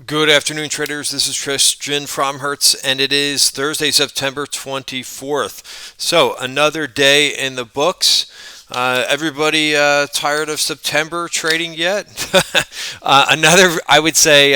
Good afternoon, traders. This is Christian from Hertz, and it is Thursday, September 24th. So, another day in the books. Everybody tired of September trading yet? Another, I would say,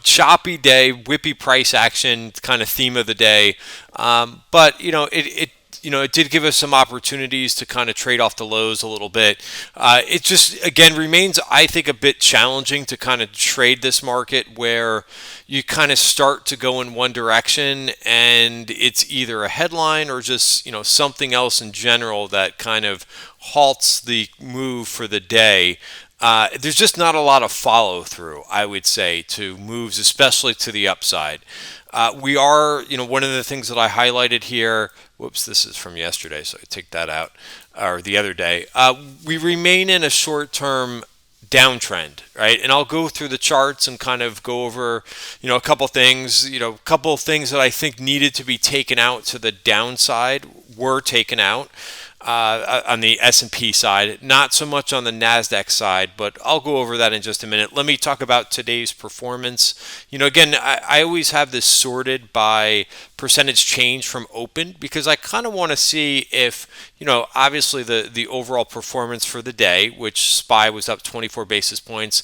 choppy day, whippy price action, kind of theme of the day. But it did give us some opportunities to kind of trade off the lows a little bit. It just, again, remains, I think, a bit challenging to kind of trade this market where you kind of start to go in one direction and it's either a headline or just, something else in general that kind of halts the move for the day. There's just not a lot of follow through, I would say, to moves, especially to the upside. We are, one of the things that I highlighted here. Whoops, this is from yesterday, so I take that out, or the other day. We remain in a short-term downtrend, right? And I'll go through the charts and kind of go over, a couple things, that I think needed to be taken out to the downside were taken out on the S&P side, not so much on the NASDAQ side, but I'll go over that in just a minute. Let me talk about today's performance. Again, I always have this sorted by percentage change from open because I kind of want to see if, obviously the overall performance for the day, which SPY was up 24 basis points.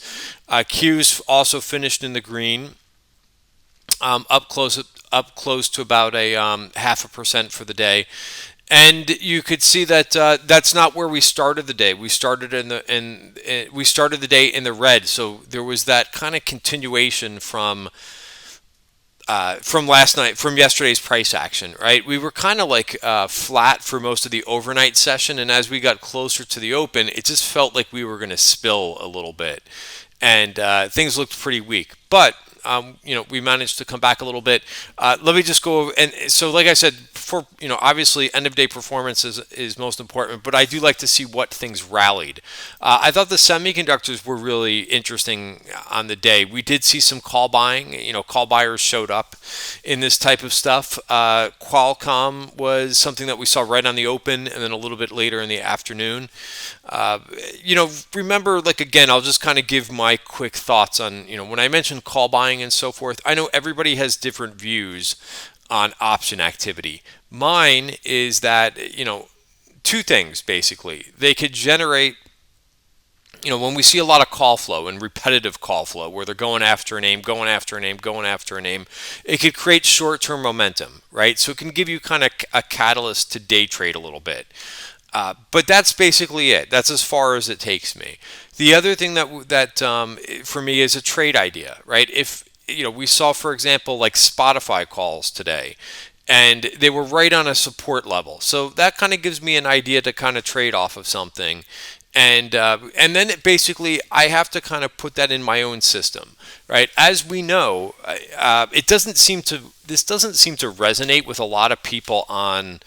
Q's also finished in the green, up close to about a 0.5% for the day. And you could see that that's not where we started the day. We started we started the day in the red. So there was that kind of continuation from last night, from yesterday's price action, right? We were kind of like flat for most of the overnight session, and as we got closer to the open, it just felt like we were going to spill a little bit, and things looked pretty weak. But we managed to come back a little bit. Let me just go over, and so like I said, for obviously end of day performance is most important, but I do like to see what things rallied. I thought the semiconductors were really interesting on the day. We did see some call buying. Call buyers showed up in this type of stuff. Qualcomm was something that we saw right on the open, and then a little bit later in the afternoon. Remember, like, again, I'll just kind of give my quick thoughts on, when I mentioned call buying and so forth. I know everybody has different views on option activity. Mine is that, two things basically. They could generate, when we see a lot of call flow and repetitive call flow where they're going after a name, going after a name, going after a name, it could create short-term momentum, right? So it can give you kind of a catalyst to day trade a little bit. But that's basically it. That's as far as it takes me. The other thing that for me is a trade idea, right? If we saw, for example, like Spotify calls today, and they were right on a support level. So that kind of gives me an idea to kind of trade off of something. And then basically I have to kind of put that in my own system, right? As we know, this doesn't seem to resonate with a lot of people on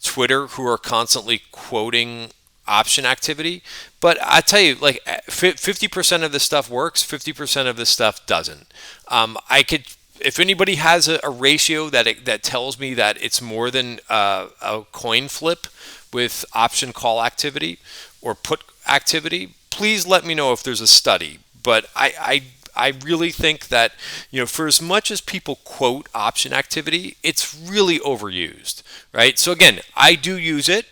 Twitter who are constantly quoting option activity. But I tell you, like 50% of the stuff works, 50% of the stuff doesn't. If anybody has a ratio that tells me that it's more than a coin flip with option call activity or put activity, please let me know if there's a study. But I really think that, for as much as people quote option activity, it's really overused, right? So again, I do use it,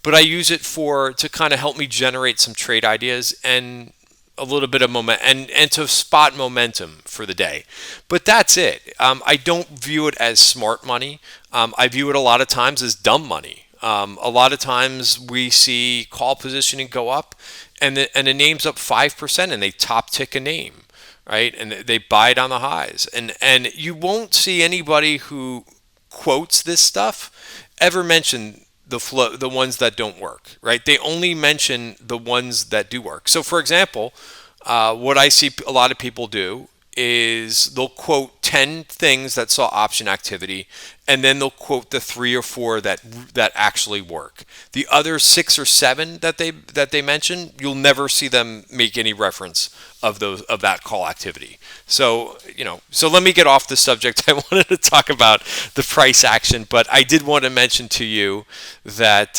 but I use it to kind of help me generate some trade ideas and a little bit of momentum and to spot momentum for the day. But that's it. I don't view it as smart money. I view it a lot of times as dumb money. A lot of times we see call positioning go up and the name's up 5% and they top tick a name, right? And they buy it on the highs. And you won't see anybody who quotes this stuff ever mention the ones that don't work, right? They only mention the ones that do work. So for example, what I see a lot of people do is they'll quote 10 things that saw option activity and then they'll quote the 3 or 4 that actually work. The other 6 or 7 that they mention, you'll never see them make any reference of that call activity. So so let me get off the subject. I wanted to talk about the price action, but I did want to mention to you that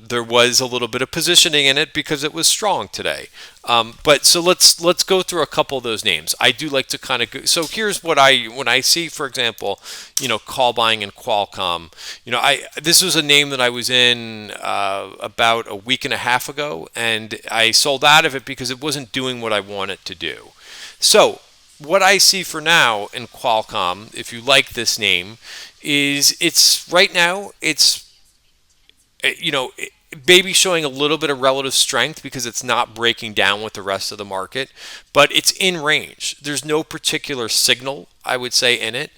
there was a little bit of positioning in it because it was strong today. But so let's go through a couple of those names. I do like to kind of go. So here's what when I see, for example, call buying in Qualcomm. This was a name that I was in about a week and a half ago, and I sold out of it because it wasn't doing what I want it to do. So what I see for now in Qualcomm, if you like this name, is it's right now it's maybe showing a little bit of relative strength because it's not breaking down with the rest of the market, but it's in range. There's no particular signal, I would say, in it.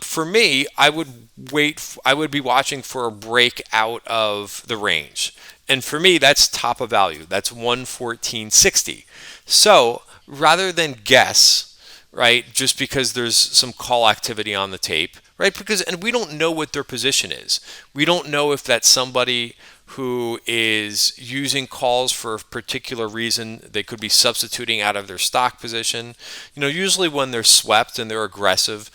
For me, I would be watching for a break out of the range. And for me, that's top of value. That's 114.60. So rather than guess, right, just because there's some call activity on the tape, right, and we don't know what their position is. We don't know if that's somebody who is using calls for a particular reason. They could be substituting out of their stock position. Usually when they're swept and they're aggressive,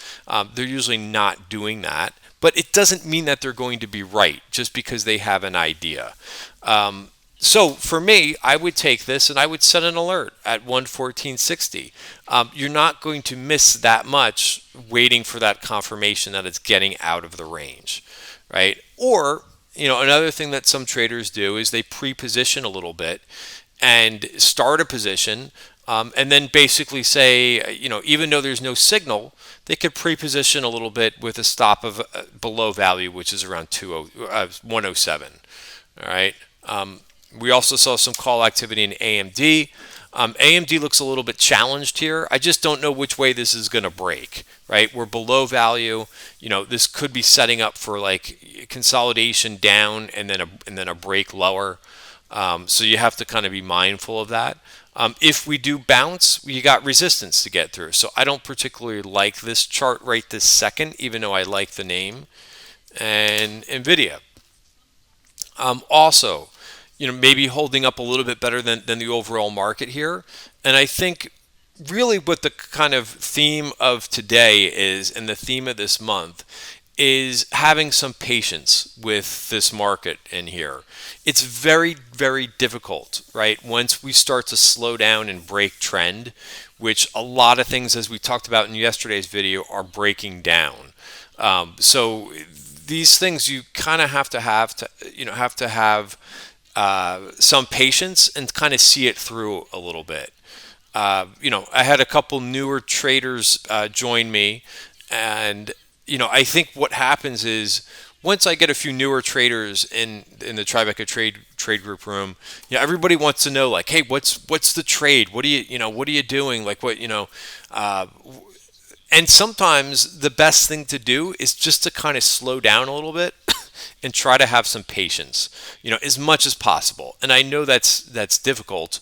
they're usually not doing that. But it doesn't mean that they're going to be right just because they have an idea. So for me, I would take this and I would set an alert at 114.60. You're not going to miss that much waiting for that confirmation that it's getting out of the range, right? Or another thing that some traders do is they pre-position a little bit and start a position, and then basically say, even though there's no signal, they could pre-position a little bit with a stop of below value, which is around 107. All right. We also saw some call activity in AMD. AMD looks a little bit challenged here. I just don't know which way this is going to break, right? We're below value. This could be setting up for like consolidation down and then a break lower. So you have to kind of be mindful of that. If we do bounce, you got resistance to get through. So I don't particularly like this chart right this second, even though I like the name. And NVIDIA. Also, maybe holding up a little bit better than the overall market here. And I think really what the kind of theme of today is, and the theme of this month, is having some patience with this market in here. It's very, very difficult, right? Once we start to slow down and break trend, which a lot of things, as we talked about in yesterday's video, are breaking down. So these things you kind of have to have some patience and kind of see it through a little bit. I had a couple newer traders join me, and I think what happens is once I get a few newer traders in the Tribeca trade group room, everybody wants to know, like, hey, what's the trade? What are you doing? Like, and sometimes the best thing to do is just to kind of slow down a little bit and try to have some patience, as much as possible. And I know that's difficult,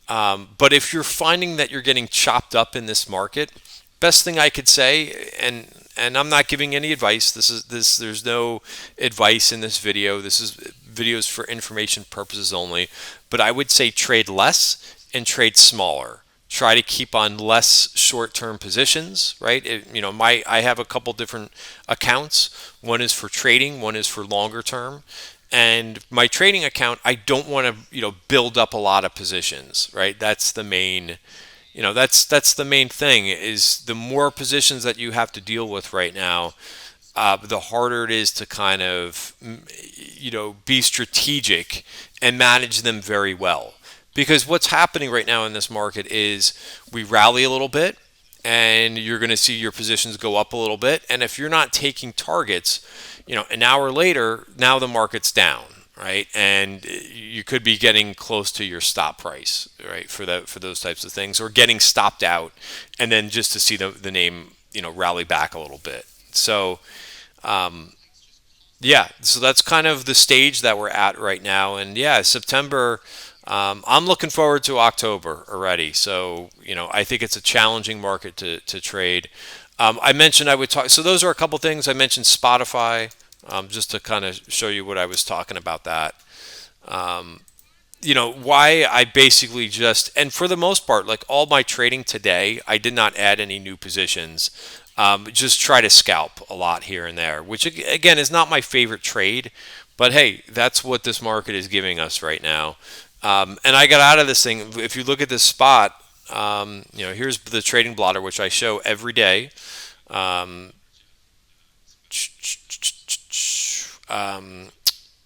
but if you're finding that you're getting chopped up in this market, best thing I could say, and I'm not giving any advice. There's no advice in this video. This is videos for information purposes only. But I would say trade less and trade smaller. Try to keep on less short-term positions, right? I have a couple different accounts. One is for trading, one is for longer term. And my trading account, I don't want to, build up a lot of positions, right? That's the main, that's the main thing, is the more positions that you have to deal with right now, the harder it is to kind of, be strategic and manage them very well. Because what's happening right now in this market is we rally a little bit and you're going to see your positions go up a little bit. And if you're not taking targets, an hour later, now the market's down, right? And you could be getting close to your stop price, right, for those types of things, or getting stopped out, and then just to see the name, rally back a little bit. So, so that's kind of the stage that we're at right now. And September. I'm looking forward to October already. So, I think it's a challenging market to trade. I mentioned I would talk. So those are a couple things. I mentioned Spotify, just to kind of show you what I was talking about that. Why I basically just, and for the most part, like all my trading today, I did not add any new positions. Just try to scalp a lot here and there, which again is not my favorite trade, but hey, that's what this market is giving us right now. And I got out of this thing. If you look at this spot, here's the trading blotter, which I show every day. Um, um,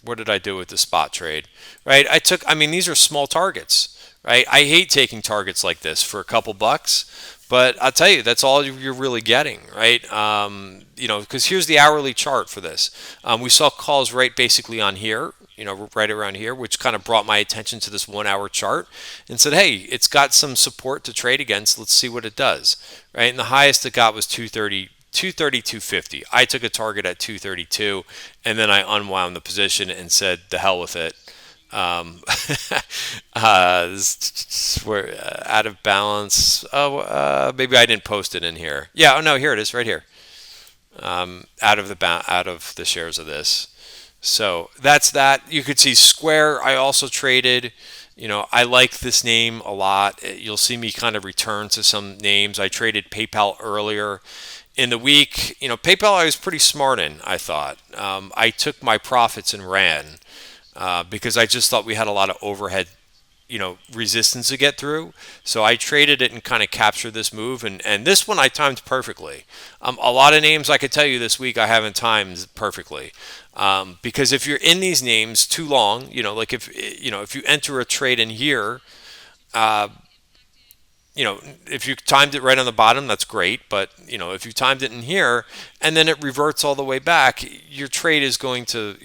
what did I do with the spot trade? Right? I mean, these are small targets, right? I hate taking targets like this for a couple bucks, but I'll tell you, that's all you're really getting, right? Because here's the hourly chart for this. We saw calls right basically on here, right around here, which kind of brought my attention to this 1 hour chart and said, hey, it's got some support to trade against. Let's see what it does, right? And the highest it got was 250. I took a target at 232, and then I unwound the position and said, "The hell with it." We're out of balance. Oh, maybe I didn't post it in here. Yeah. Oh no, here it is, right here. Out of the shares of this. So that's that. You could see Square. I also traded. I like this name a lot. You'll see me kind of return to some names. I traded PayPal earlier in the week. PayPal I was pretty smart in, I thought. I took my profits and ran because I just thought we had a lot of overhead, resistance to get through. So I traded it and kind of captured this move. And this one I timed perfectly. A lot of names I could tell you this week I haven't timed perfectly. Because if you're in these names too long, like if you enter a trade in here, uh, if you timed it right on the bottom, that's great. But, if you timed it in here and then it reverts all the way back, your trade is going to,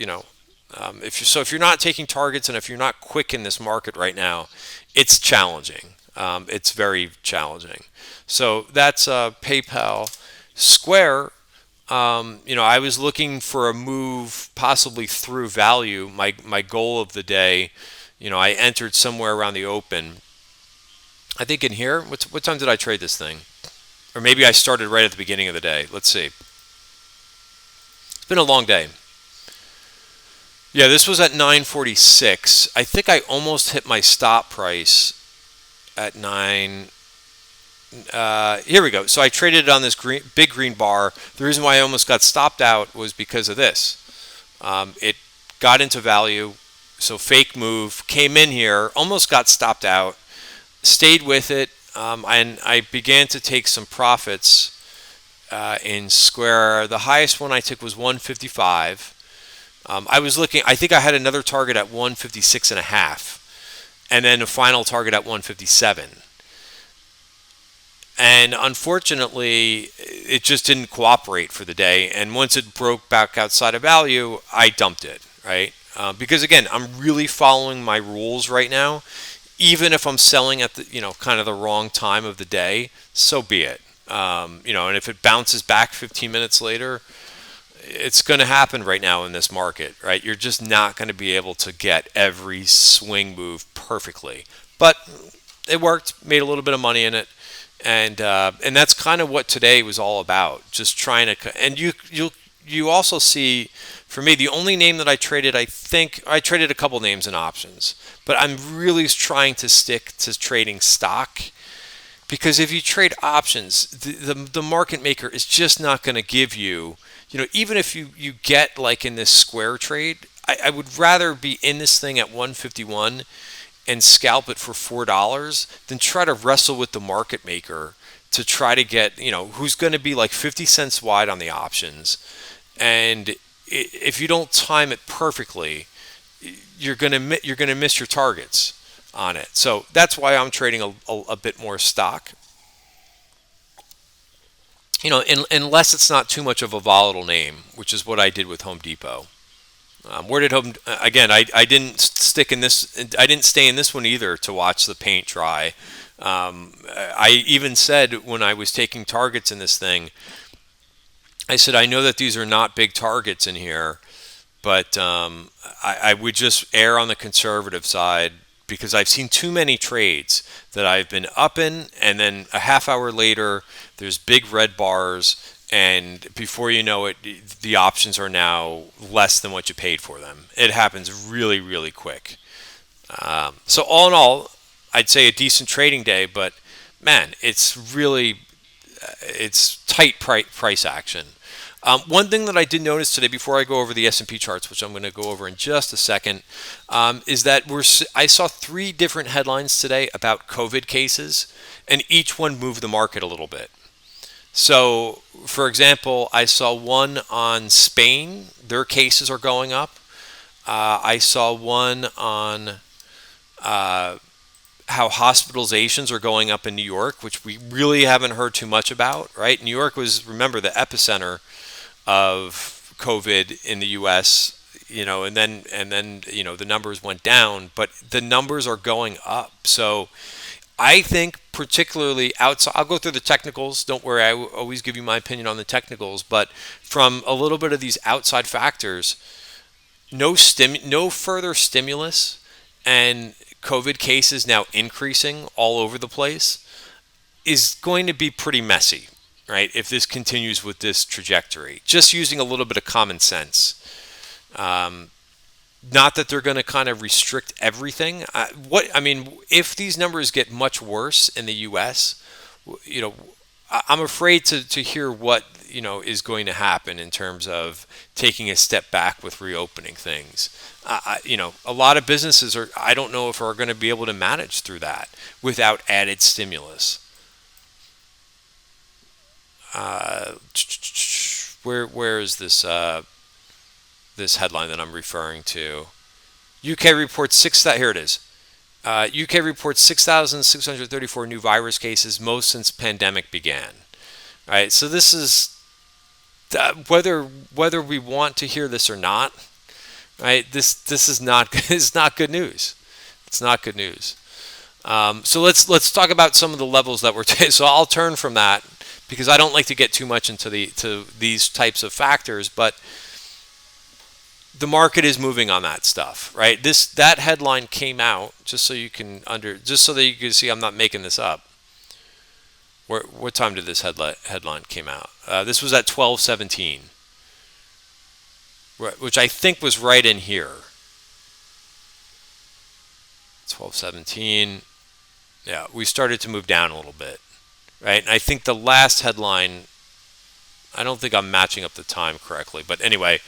if you're not taking targets and if you're not quick in this market right now, it's challenging. It's very challenging. So that's PayPal. Square, I was looking for a move possibly through value. My goal of the day, I entered somewhere around the open. I think in here, what time did I trade this thing? Or maybe I started right at the beginning of the day. Let's see. It's been a long day. Yeah, this was at 9:46. I think I almost hit my stop price at 9. Here we go. So I traded it on this big green bar. The reason why I almost got stopped out was because of this. It got into value. So fake move. Came in here. Almost got stopped out. Stayed with it, and I began to take some profits in Square. The highest one I took was 155. I was looking. I think I had another target at 156 and a half, and then a final target at 157. And unfortunately, it just didn't cooperate for the day. And once it broke back outside of value, I dumped it. Right, because again, I'm really following my rules right now. Even if I'm selling at the kind of the wrong time of the day, so be it. And if it bounces back 15 minutes later, it's going to happen right now in this market, right? You're just not going to be able to get every swing move perfectly, but it worked. Made a little bit of money in it, and that's kind of what today was all about. Just trying to, and you also see. For me, the only name that I traded, I think I traded a couple names in options, but I'm really trying to stick to trading stock because if you trade options, the market maker is just not going to give you, even if you get like in this Square trade, I would rather be in this thing at 151 and scalp it for $4 than try to wrestle with the market maker to try to get, who's going to be like 50 cents wide on the options. And if you don't time it perfectly, you're gonna miss your targets on it. So that's why I'm trading a bit more stock. Unless it's not too much of a volatile name, which is what I did with Home Depot. Where did Home again? I didn't stick in this. I didn't stay in this one either to watch the paint dry. I even said when I was taking targets in this thing, I said, I know that these are not big targets in here, but I would just err on the conservative side because I've seen too many trades that I've been up in, and then a half hour later, there's big red bars, and before you know it, the options are now less than what you paid for them. It happens really, really quick. So all in all, I'd say a decent trading day, but man, it's tight price action. One thing that I did notice today, before I go over the S&P charts, which I'm going to go over in just a second, is that I saw 3 different headlines today about COVID cases, and each one moved the market a little bit. So, for example, I saw one on Spain; their cases are going up. I saw one on how hospitalizations are going up in New York, which we really haven't heard too much about, right? New York was, remember, the epicenter of COVID in the U.S., and then the numbers went down, but the numbers are going up. So I think particularly outside, I'll go through the technicals. Don't worry, I always give you my opinion on the technicals, but from a little bit of these outside factors, no further stimulus, and COVID cases now increasing all over the place is going to be pretty messy, right? If this continues with this trajectory, just using a little bit of common sense. Not that they're going to kind of restrict everything. If these numbers get much worse in the U.S., I'm afraid to hear what is going to happen in terms of taking a step back with reopening things. A lot of businesses I don't know if are going to be able to manage through that without added stimulus. Where is this this headline that I'm referring to? UK reports here it is. UK reports 6,634 new virus cases, most since pandemic began. All right, so this is whether we want to hear this or not. Right, this is not it's not good news. It's not good news. So let's talk about some of the levels that we're so I'll turn from that because I don't like to get too much into these types of factors, but the market is moving on that stuff, right? That headline came out just so that you can see I'm not making this up. What time did this headline came out? This was at 12:17, which I think was right in here. 12:17. Yeah, we started to move down a little bit, right? And I think the last headline, I don't think I'm matching up the time correctly, but anyway,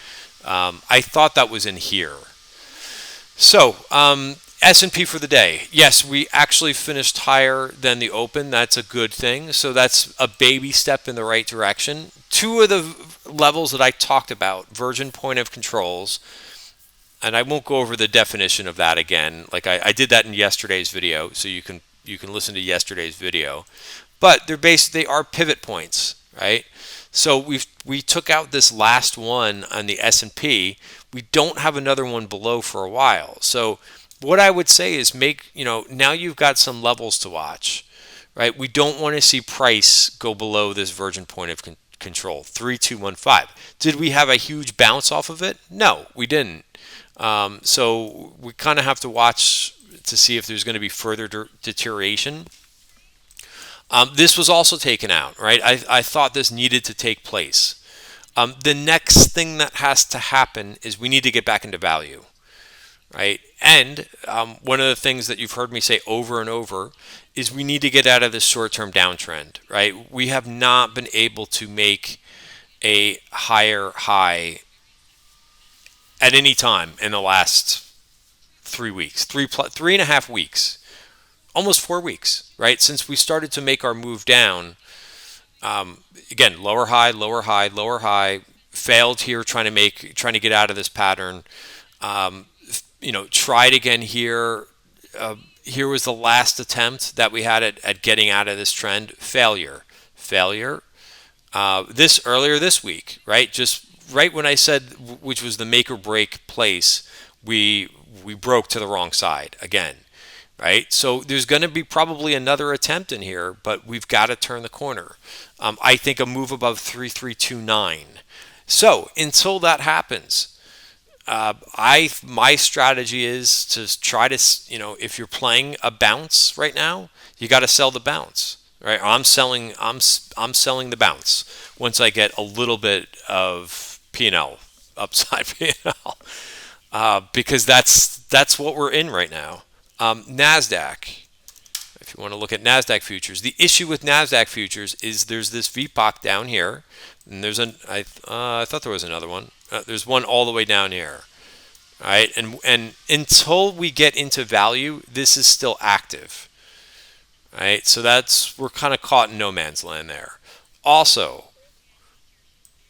I thought that was in here. So, S&P for the day. Yes, we actually finished higher than the open. That's a good thing. So that's a baby step in the right direction. 2 of the levels that I talked about, virgin point of controls, and I won't go over the definition of that again. Like I did that in yesterday's video, so you can listen to yesterday's video. But they are pivot points, right? So we took out this last one on the S&P. We don't have another one below for a while. So what I would say is now you've got some levels to watch, right? We don't want to see price go below this virgin point of control, 3215. Did we have a huge bounce off of it? No, we didn't. So we kind of have to watch to see if there's going to be further deterioration. This was also taken out, right? I thought this needed to take place. The next thing that has to happen is we need to get back into value, right? And one of the things that you've heard me say over and over is we need to get out of this short-term downtrend, right? We have not been able to make a higher high at any time in the last 3 weeks, 3.5 weeks. Almost 4 weeks, right? Since we started to make our move down, again, lower high, lower high, lower high, failed here trying to get out of this pattern. Tried again here. Here was the last attempt that we had at getting out of this trend. Failure. This earlier this week, right? Just right when I said, which was the make or break place, we broke to the wrong side again. Right, so there's going to be probably another attempt in here, but we've got to turn the corner. I think a move above 3329. So until that happens, My strategy is to try to, if you're playing a bounce right now, you got to sell the bounce, right? I'm selling the bounce once I get a little bit of P&L, upside P&L, because that's what we're in right now. Nasdaq. If you want to look at Nasdaq futures, the issue with Nasdaq futures is there's this VPOC down here, and I thought there was another one. There's one all the way down here. All right, and until we get into value, this is still active. All right, so we're kind of caught in no man's land there. Also,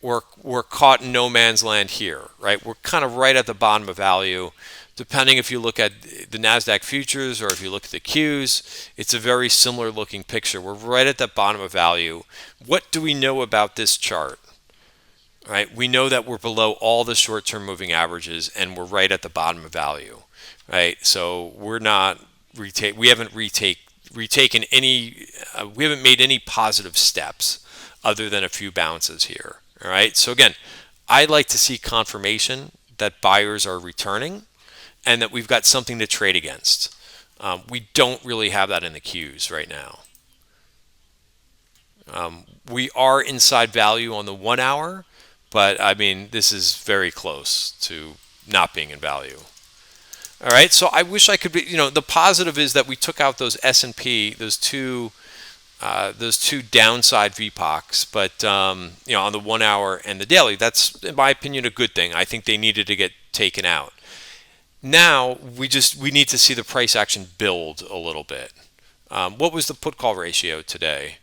we're caught in no man's land here, right? We're kind of right at the bottom of value. Depending if you look at the Nasdaq futures or if you look at the Qs, it's a very similar looking picture. We're right at the bottom of value. What do we know about this chart? Right? We know that we're below all the short-term moving averages and we're right at the bottom of value. Right? So we haven't retaken any we haven't made any positive steps other than a few bounces here. All right? So again, I'd like to see confirmation that buyers are returning and that we've got something to trade against. We don't really have that in the Qs right now. We are inside value on the 1 hour, but I mean, this is very close to not being in value. All right, so I wish I could be, the positive is that we took out those S&P, those two downside VPOCs, but on the 1 hour and the daily, that's in my opinion a good thing. I think they needed to get taken out. Now we need to see the price action build a little bit. What was the put call ratio today?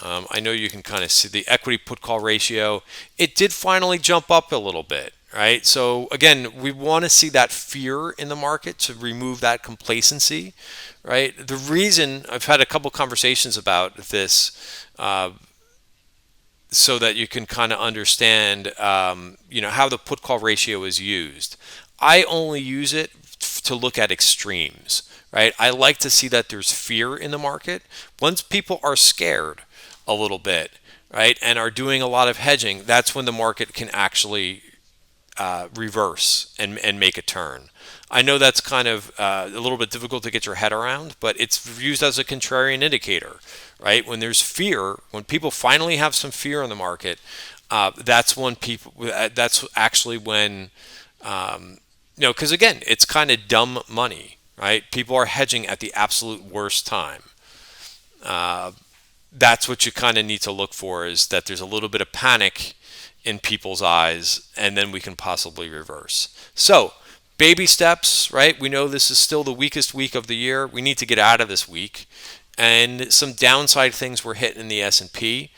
I know you can kind of see the equity put call ratio. It did finally jump up a little bit, right? So again, we want to see that fear in the market to remove that complacency, right? The reason I've had a couple conversations about this, so that you can kind of understand, how the put call ratio is used. I only use it to look at extremes, right? I like to see that there's fear in the market. Once people are scared a little bit, right, and are doing a lot of hedging, that's when the market can actually reverse and make a turn. I know that's kind of a little bit difficult to get your head around, but it's used as a contrarian indicator, right? When there's fear, when people finally have some fear in the market, that's when that's actually when, because again, it's kind of dumb money, right? People are hedging at the absolute worst time. That's what you kind of need to look for, is that there's a little bit of panic in people's eyes, and then we can possibly reverse. So, baby steps, right? We know this is still the weakest week of the year. We need to get out of this week. And some downside things were hit in the S&P,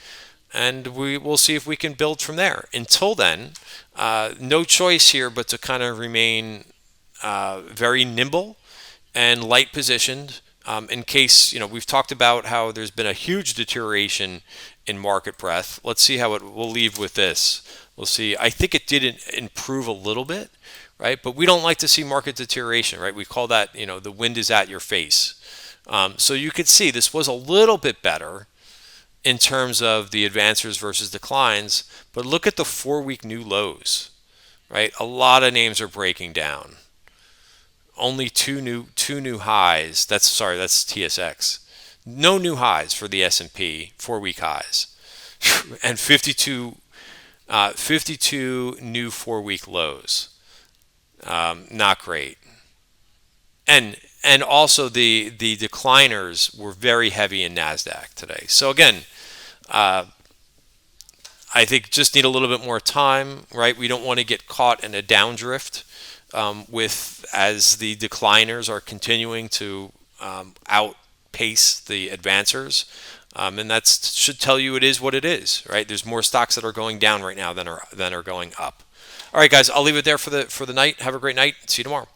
and we will see if we can build from there. Until then, no choice here but to kind of remain very nimble and light positioned, in case, we've talked about how there's been a huge deterioration in market breadth. Let's see how we'll leave with this. We'll see. I think it did improve a little bit, right? But we don't like to see market deterioration, right? We call that, the wind is at your face. So you could see this was a little bit better in terms of the advancers versus declines, but look at the 4-week new lows, right? A lot of names are breaking down. Only two new highs. That's TSX. No new highs for the S&P, 4-week highs, and 52 new 4-week lows. Not great. And also the decliners were very heavy in Nasdaq today. So again, I think just need a little bit more time, right? We don't want to get caught in a downdrift, as the decliners are continuing to outpace the advancers, and that should tell you it is what it is, right? There's more stocks that are going down right now than are going up. All right, guys, I'll leave it there for the night. Have a great night. See you tomorrow.